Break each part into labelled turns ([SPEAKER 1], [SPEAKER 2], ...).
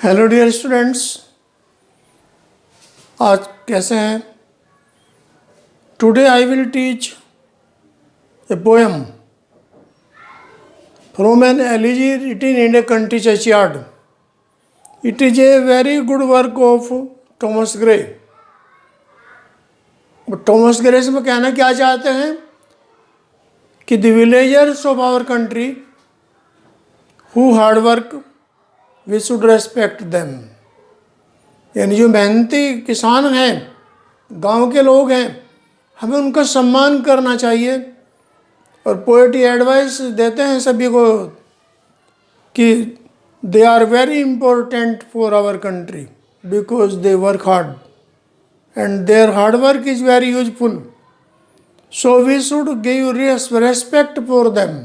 [SPEAKER 1] Hello dear students, आज कैसे हैं? Today I will teach a poem from an elegy written in a country churchyard. It is a very good work of Thomas Gray. Thomas Gray से कहना क्या चाहते हैं कि the villagers of our country who hard work we should respect them. यानी जो मेहनती किसान हैं, गांव के लोग हैं, हमें उनका सम्मान करना चाहिए. और पोएट ये एडवाइस देते हैं सभी को कि they are very important for our country because they work hard and their hard work is very useful. So we should give respect for them.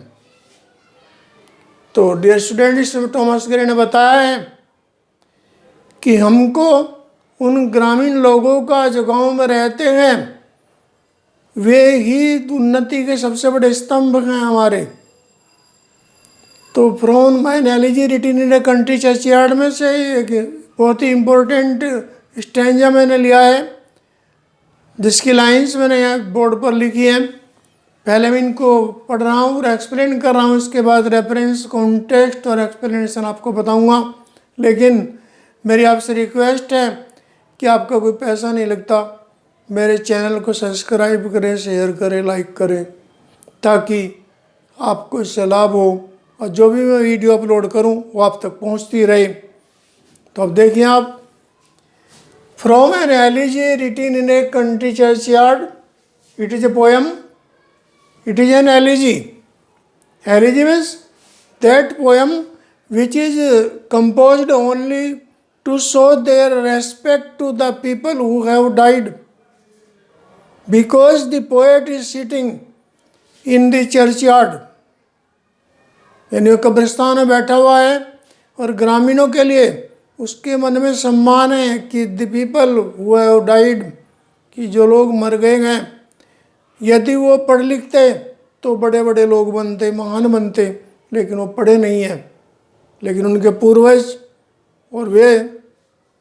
[SPEAKER 1] तो डियर स्टूडेंट, इसमें थॉमस ग्रे ने बताया है कि हमको उन ग्रामीण लोगों का जो गांव में रहते हैं वे ही उन्नति के सबसे बड़े स्तंभ हैं हमारे. तो from my analogy written in a country churchyard में से एक बहुत ही इम्पोर्टेंट स्टैंजा मैंने लिया है, जिसकी लाइंस मैंने यहाँ बोर्ड पर लिखी हैं. पहले मैं इनको पढ़ रहा हूँ और एक्सप्लेन कर रहा हूँ, इसके बाद रेफरेंस, कॉन्टेक्स्ट और एक्सप्लेनेशन आपको बताऊँगा. लेकिन मेरी आपसे रिक्वेस्ट है कि आपका कोई पैसा नहीं लगता, मेरे चैनल को सब्सक्राइब करें, शेयर करें, लाइक करें, ताकि आपको इससे लाभ हो और जो भी मैं वीडियो अपलोड करूं वो आप तक पहुंचती रहे. तो अब देखिए आप, from an elegy written in a country churchyard. It is a poem. It is an elegy. Elegy means that poem which is composed only to show their respect to the people who have died, because the poet is sitting in the churchyard. यानी वो कब्रिस्तान में बैठा हुआ है और ग्रामीणों के लिए उसके मन में सम्मान है कि the people who have died, कि जो लोग मर गए हैं. यदि वो पढ़ लिखते तो बड़े बड़े लोग बनते, महान बनते, लेकिन वो पढ़े नहीं हैं. लेकिन उनके पूर्वज और वे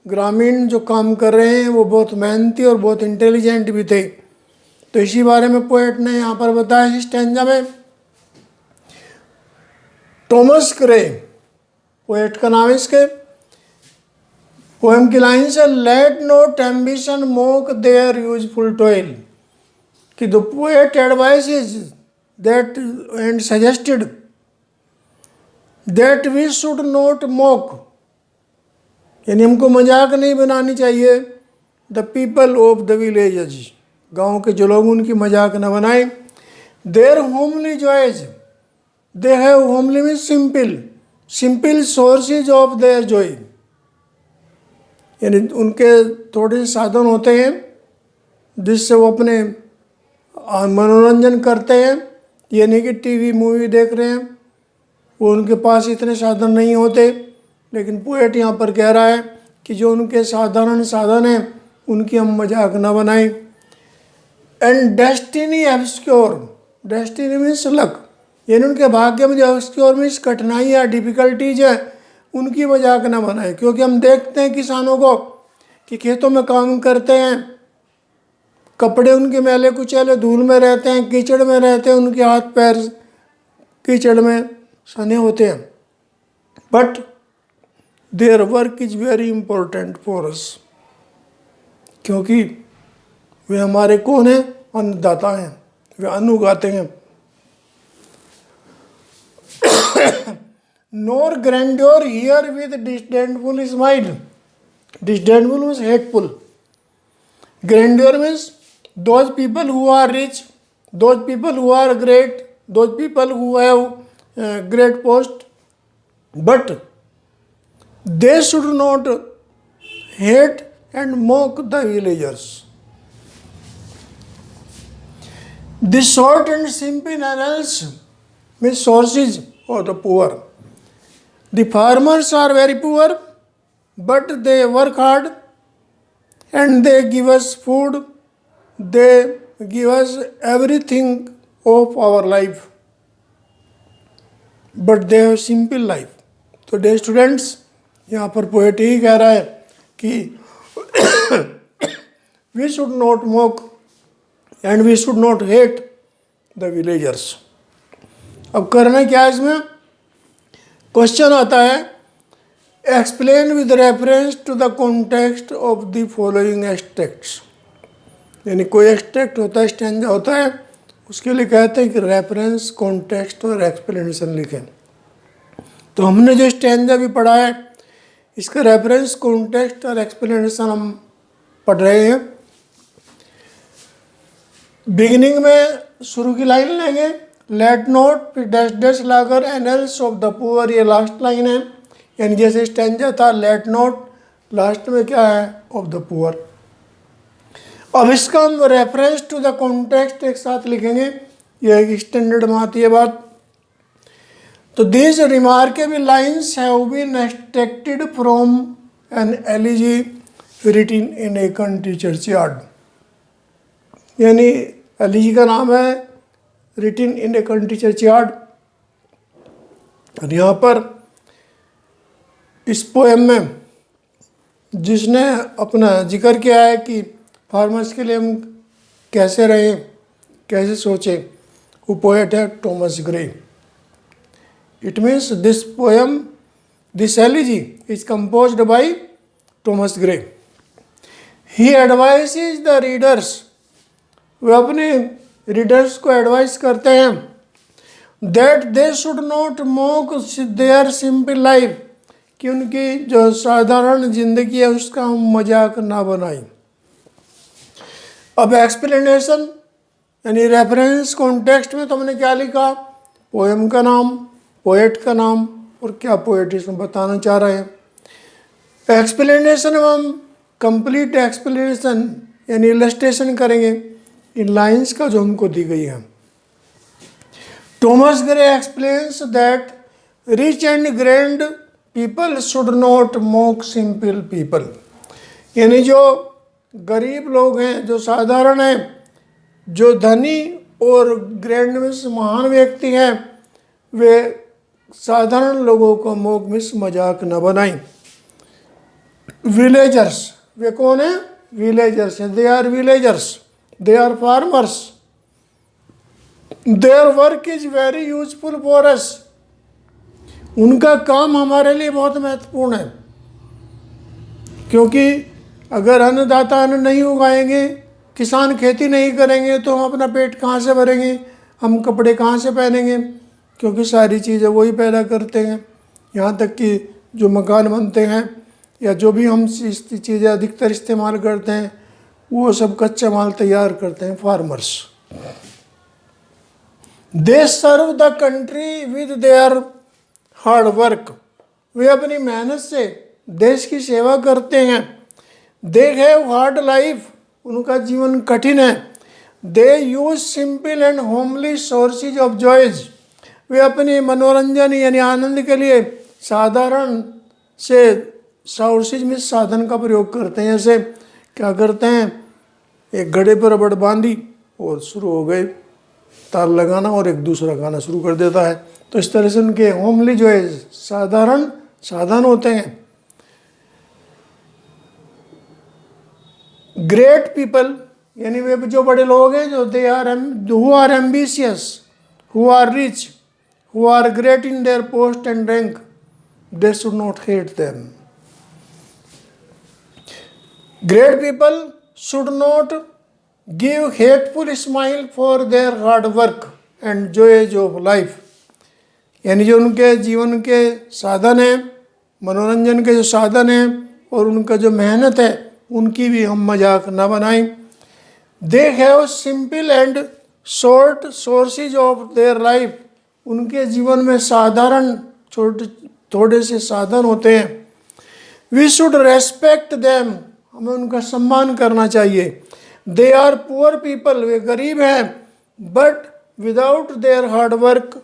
[SPEAKER 1] ग्रामीण जो काम कर रहे हैं वो बहुत मेहनती और बहुत इंटेलिजेंट भी थे. तो इसी बारे में पोएट ने यहाँ पर बताया इस स्टैंजा में. थॉमस ग्रे पोएट का नाम है. इसके पोएम की लाइन से let not ambition mock their useful toil, कि the poet advice is that and suggested that we should not mock, यानी हमको मजाक नहीं बनानी चाहिए. The people of the villages, गाँव के जो लोग, उनकी मजाक न बनाएं. Their homely joys, they have homely means simple, simple sources of their joy, यानी उनके थोड़े साधन होते हैं जिससे वो अपने मनोरंजन करते हैं. ये नहीं कि टीवी मूवी देख रहे हैं, वो उनके पास इतने साधन नहीं होते. लेकिन पोएट यहाँ पर कह रहा है कि जो उनके साधारण साधन हैं उनकी हम मजाक न बनाएं. And destiny obscure, destiny means luck, यानी उनके भाग्य में जो ऑब्स्क्योर मीन्स कठिनाई या डिफ़िकल्टीज है उनकी मजाक न बनाएं. क्योंकि हम देखते हैं किसानों को कि खेतों में काम करते हैं, कपड़े उनके मैले कुचैले धूल में रहते हैं, कीचड़ में रहते हैं, उनके हाथ पैर कीचड़ में सने होते हैं. But their work is very important for अस, क्योंकि वे हमारे कौन हैं? अन्नदाता हैं, वे अन्न उगाते हैं. Nor grandeur hear with disdainful smile. Disdainful means hateful. Grandeur means those people who are rich, those people who are great, those people who have great post, but they should not hate and mock the villagers. The short and simple annals means sources of the poor. The farmers are very poor, but they work hard and they give us food, they give us everything of our life. But they have simple life. तो dear students, यहाँ पर poet ही कह रहा है कि we should not mock and we should not hate the villagers. अब करना क्या है इसमें, क्वेश्चन आता है, explain with reference to the context of the following extracts. यानी कोई एक्सट्रैक्ट होता है, स्टैंजा होता है, उसके लिए कहते हैं कि रेफरेंस, कॉन्टेक्स्ट और एक्सप्लेनेशन लिखें। तो हमने जो स्टैंजा भी पढ़ा है, इसका रेफरेंस, कॉन्टेक्स्ट और एक्सप्लेनेशन हम पढ़ रहे हैं। बिगिनिंग में शुरू की लाइन लेंगे, लेट नॉट फिर dash dash locker annuls of the poor, ये लास्ट लाइन है। यानी जैसे स्टैंजा था लेट नॉट, लास्ट में क्या है, ऑफ द पुअर। अब इसका हम रेफरेंस टू द कॉन्टेक्स्ट एक साथ लिखेंगे, यह एक स्टैंडर्ड में आती है बात। तो these remarkable lines have been extracted from an elegy written in a country churchyard. यानी एलिजी का नाम है written in a country churchyard. और यहाँ पर इस पोएम में जिसने अपना जिक्र किया है कि फार्मर्स के लिए हम कैसे रहें, कैसे सोचें, वो पोएट है Thomas Gray. It means this poem, this elegy is composed by Thomas Gray. He advises the readers, वे अपने रीडर्स को एडवाइस करते हैं, that they should not mock their simple life, कि उनकी जो साधारण जिंदगी है उसका हम मजाक ना बनाएं। अब एक्सप्लेनेशन यानी रेफरेंस, कॉन्टेक्स्ट में तो हमने क्या लिखा, पोएम का नाम, पोएट का नाम और क्या पोएट इसमें बताना चाह रहे हैं। एक्सप्लेनेशन में हम कंप्लीट एक्सप्लेनेशन यानी इलस्ट्रेशन करेंगे इन लाइंस का जो हमको दी गई है। Thomas grey explains that rich and grand people should not mock simple people. यानी जो गरीब लोग हैं, जो साधारण हैं, जो धनी और ग्रैंड मिस महान व्यक्ति हैं, वे साधारण लोगों को मॉक मिस मजाक न बनाएं। विलेजर्स, वे कौन है, विलेजर्स हैं, they are villagers, they are farmers, their work is very useful for us. उनका काम हमारे लिए बहुत महत्वपूर्ण है, क्योंकि अगर अन्नदाता अन्न नहीं उगाएंगे, किसान खेती नहीं करेंगे, तो हम अपना पेट कहाँ से भरेंगे, हम कपड़े कहाँ से पहनेंगे, क्योंकि सारी चीज़ें वही पैदा करते हैं। यहाँ तक कि जो मकान बनते हैं या जो भी हम चीज़ें अधिकतर इस्तेमाल करते हैं, वो सब कच्चा माल तैयार करते हैं farmers. They serve the country with their hard work, वे अपनी मेहनत से देश की सेवा करते हैं। दे हैव हार्ड लाइफ, उनका जीवन कठिन है। They use simple and homely sources of joys, वे अपने मनोरंजन यानी आनंद के लिए साधारण से सोर्सेज में साधन का प्रयोग करते हैं। जैसे क्या करते हैं, एक घड़े पर रबड़ बांधी और शुरू हो गए तार लगाना और एक दूसरा गाना शुरू कर देता है। तो इस तरह से उनके होमली जो है साधारण साधन होते हैं। ग्रेट पीपल यानी वे जो बड़े लोग हैं, जो they are who are ambitious, who are rich, who are great in their post and rank, they should not hate them. Great people should not give hateful smile for their hard work and joys of life। यानी जो उनके जीवन के साधन हैं, मनोरंजन के जो साधन हैं और उनका जो मेहनत है, उनकी भी हम मजाक न बनाएं। They have simple and short sources of their life, उनके जीवन में साधारण थोड़े से साधन होते हैं। We should respect them, हमें उनका सम्मान करना चाहिए। दे आर पुअर पीपल, वे गरीब हैं, but without their hard work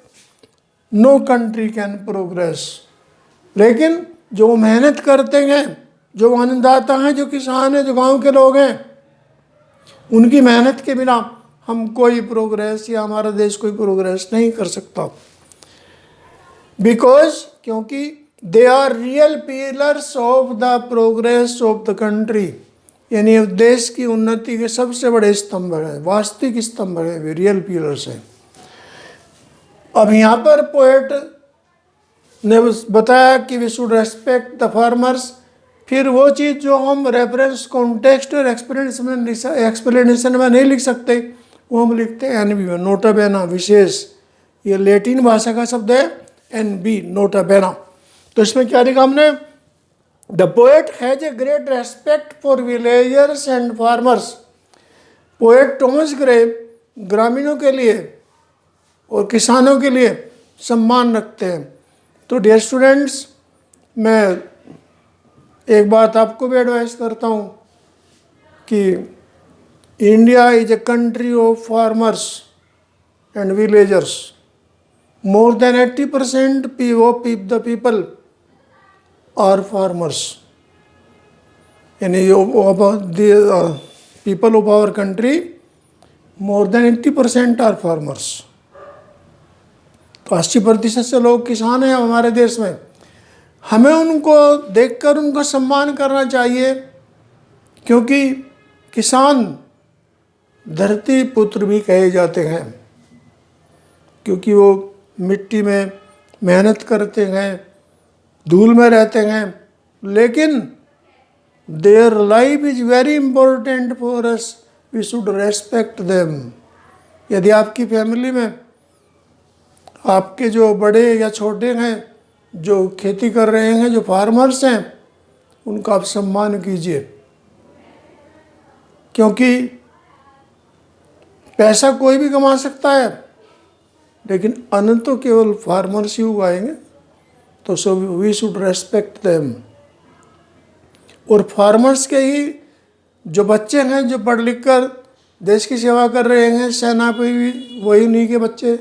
[SPEAKER 1] no country can progress. लेकिन जो मेहनत करते हैं, जो अन्नदाता हैं, जो किसान हैं, जो गांव के लोग हैं, उनकी मेहनत के बिना हम कोई प्रोग्रेस या हमारा देश कोई प्रोग्रेस नहीं कर सकता। बिकॉज क्योंकि they are real pillars of the progress of the country, यानी देश की उन्नति के सबसे बड़े स्तंभ हैं, वास्तविक स्तंभ हैं, वे रियल पिलर्स हैं। अब यहाँ पर पोएट ने बताया कि we should respect the farmers. फिर वो चीज़ जो हम रेफरेंस कॉन्टेक्स्ट और एक्सप्लेनेशन में नहीं लिख सकते, वो हम लिखते हैं एनबी में, नोटा बेना, विशेष। ये लैटिन भाषा का शब्द है एनबी, नोटा बेना। तो इसमें क्या लिखा हमने? The poet has a great respect for villagers and farmers. Poet Thomas Gray ग्रामीणों के लिए और किसानों के लिए सम्मान रखते हैं। तो डियर स्टूडेंट्स, मैं एक बात आपको भी एडवाइस करता हूँ कि India is a country of farmers and villagers. More than 80% of the people are farmers, यानी people of our country more than 80% are farmers. तो 80% से लोग किसान हैं हमारे देश में। हमें उनको देखकर उनका सम्मान करना चाहिए, क्योंकि किसान धरती पुत्र भी कहे जाते हैं, क्योंकि वो मिट्टी में मेहनत करते हैं, धूल में रहते हैं, लेकिन their life is very important for us, we should respect them. यदि आपकी फैमिली में आपके जो बड़े या छोटे हैं, जो खेती कर रहे हैं, जो फार्मर्स हैं, उनका आप सम्मान कीजिए, क्योंकि पैसा कोई भी कमा सकता है, लेकिन अन्न तो केवल फार्मर्स ही उगाएंगे। तो so we should respect them. और फार्मर्स के ही जो बच्चे हैं, जो पढ़ लिख कर देश की सेवा कर रहे हैं, सेना पे भी वही उन्हीं के बच्चे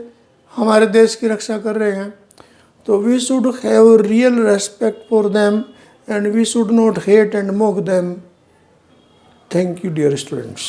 [SPEAKER 1] हमारे देश की रक्षा कर रहे हैं। तो we should have real respect for them and we should not hate and mock them. Thank you dear students.